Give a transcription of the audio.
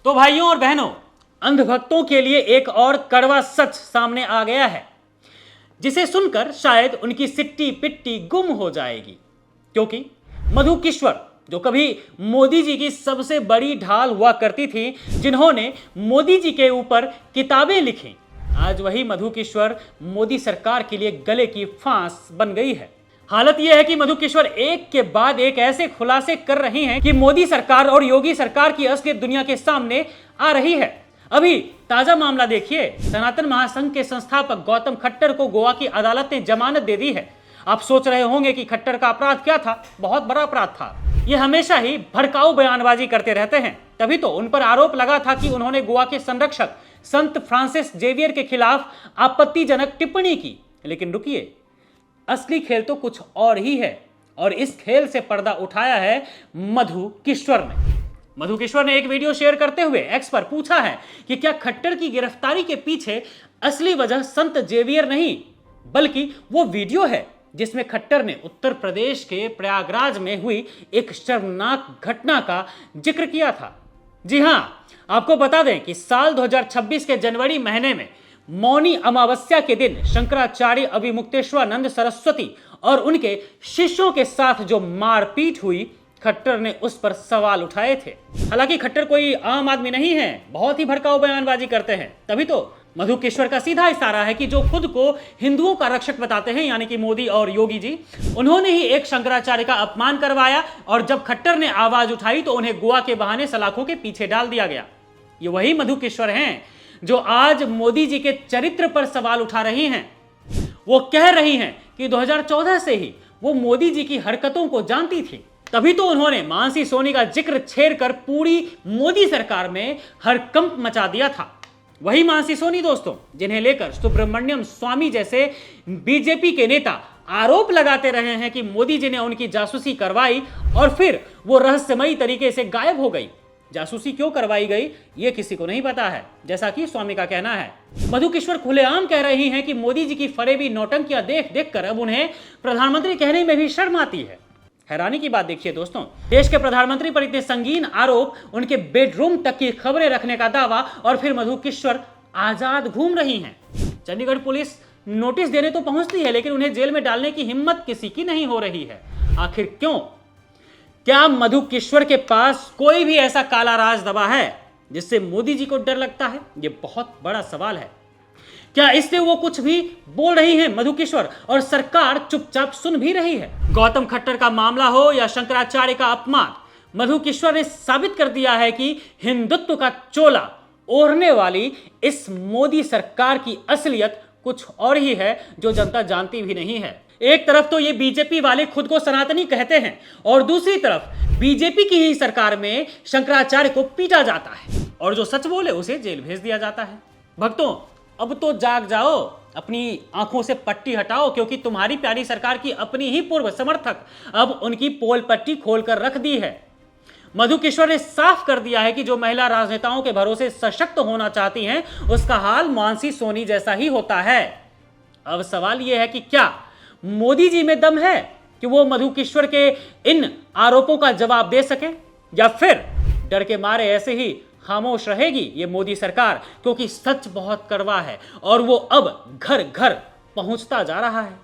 तो भाइयों और बहनों, अंधभक्तों के लिए एक और कड़वा सच सामने आ गया है, जिसे सुनकर शायद उनकी सिट्टी पिट्टी गुम हो जाएगी। क्योंकि मधु किश्वर, जो कभी मोदी जी की सबसे बड़ी ढाल हुआ करती थी, जिन्होंने मोदी जी के ऊपर किताबें लिखी, आज वही मधु किश्वर मोदी सरकार के लिए गले की फांस बन गई है। हालत यह है कि मधु किश्वर एक के बाद एक ऐसे खुलासे कर रही हैं कि मोदी सरकार और योगी सरकार की असलियत दुनिया के सामने आ रही है। अभी ताजा मामला देखिए, सनातन महासंघ के संस्थापक गौतम खट्टर को गोवा की अदालत ने जमानत दे दी है। आप सोच रहे होंगे कि खट्टर का अपराध क्या था? बहुत बड़ा अपराध था। ये हमेशा ही भड़काऊ बयानबाजी करते रहते हैं, तभी तो उन पर आरोप लगा था कि उन्होंने गोवा के संरक्षक संत फ्रांसिस जेवियर के खिलाफ आपत्तिजनक टिप्पणी की। लेकिन रुकिए, असली खेल तो कुछ और ही है, और इस खेल से पर्दा उठाया है मधु किश्वर ने। मधु किश्वर ने एक वीडियो शेयर करते हुए एक्स पर पूछा है कि क्या खट्टर की गिरफ्तारी के पीछे असली वजह संत जेवियर नहीं, बल्कि वो वीडियो है जिसमें खट्टर ने उत्तर प्रदेश के प्रयागराज में हुई एक शर्मनाक घटना का जिक्र किया था। जी हां, आपको बता दें कि साल 2026 के जनवरी महीने में मौनी अमावस्या के दिन शंकराचार्य अभिमुक्तेश्वरानंद सरस्वती और उनके शिष्यों के साथ जो मारपीट हुई, खट्टर ने उस पर सवाल उठाए थे। हालांकि खट्टर कोई आम आदमी नहीं है, बहुत ही भड़काऊ बयानबाजी करते हैं। तभी तो मधु किश्वर का सीधा इशारा है कि जो खुद को हिंदुओं का रक्षक बताते हैं, यानी कि मोदी और योगी जी, उन्होंने ही एक शंकराचार्य का अपमान करवाया, और जब खट्टर ने आवाज उठाई तो उन्हें गोवा के बहाने सलाखों के पीछे डाल दिया गया। ये वही मधु किश्वर हैं जो आज मोदी जी के चरित्र पर सवाल उठा रही हैं। वो कह रही हैं कि 2014 से ही वो मोदी जी की हरकतों को जानती थी, तभी तो उन्होंने मानसी सोनी का जिक्र छेड़कर पूरी मोदी सरकार में हरकंप मचा दिया था। वही मानसी सोनी दोस्तों, जिन्हें लेकर सुब्रमण्यम स्वामी जैसे बीजेपी के नेता आरोप लगाते रहे हैं कि मोदी जी ने उनकी जासूसी करवाई और फिर वो रहस्यमयी तरीके से गायब हो गई। जासूसी क्यों करवाई गई, ये किसी को नहीं पता है, जैसा कि स्वामी का कहना है। मधु किश्वर खुलेआम कह रही हैं कि मोदी जी की फरेबी नौटंकियां देख देख कर अब उन्हें प्रधानमंत्री कहने में भी शर्म आती है। हैरानी की बात देखिए दोस्तों, देश के प्रधानमंत्री पर इतने संगीन आरोप, उनके बेडरूम तक की खबरें रखने का दावा, और फिर मधु किश्वर आजाद घूम रही हैं। चंडीगढ़ पुलिस नोटिस देने तो पहुंचती है, लेकिन उन्हें जेल में डालने की हिम्मत किसी की नहीं हो रही है। आखिर क्यों? क्या मधु किश्वर के पास कोई भी ऐसा काला राज दबा है जिससे मोदी जी को डर लगता है? यह बहुत बड़ा सवाल है। क्या इससे वो कुछ भी बोल रही हैं मधु किश्वर, और सरकार चुपचाप सुन भी रही है? गौतम खट्टर का मामला हो या शंकराचार्य का अपमान, मधु किश्वर ने साबित कर दिया है कि हिंदुत्व का चोला ओढ़ने वाली इस मोदी सरकार की असलियत कुछ और ही है, जो जनता जानती भी नहीं है। एक तरफ तो ये बीजेपी वाले खुद को सनातनी कहते हैं, और दूसरी तरफ बीजेपी की ही सरकार में शंकराचार्य को पीटा जाता है, और जो सच बोले उसे जेल भेज दिया जाता है। भक्तों, अब तो जाग जाओ, अपनी आंखों से पट्टी हटाओ, क्योंकि तुम्हारी प्यारी सरकार की अपनी ही पूर्व समर्थक अब उनकी पोल पट्टी खोलकर रख दी है। मधु किश्वर ने साफ कर दिया है कि जो महिला राजनेताओं के भरोसे सशक्त होना चाहती हैं, उसका हाल मानसी सोनी जैसा ही होता है। अब सवाल यह है कि क्या मोदी जी में दम है कि वो मधु किश्वर के इन आरोपों का जवाब दे सके, या फिर डर के मारे ऐसे ही खामोश रहेगी ये मोदी सरकार, क्योंकि सच बहुत कड़वा है और वो अब घर घर पहुंचता जा रहा है।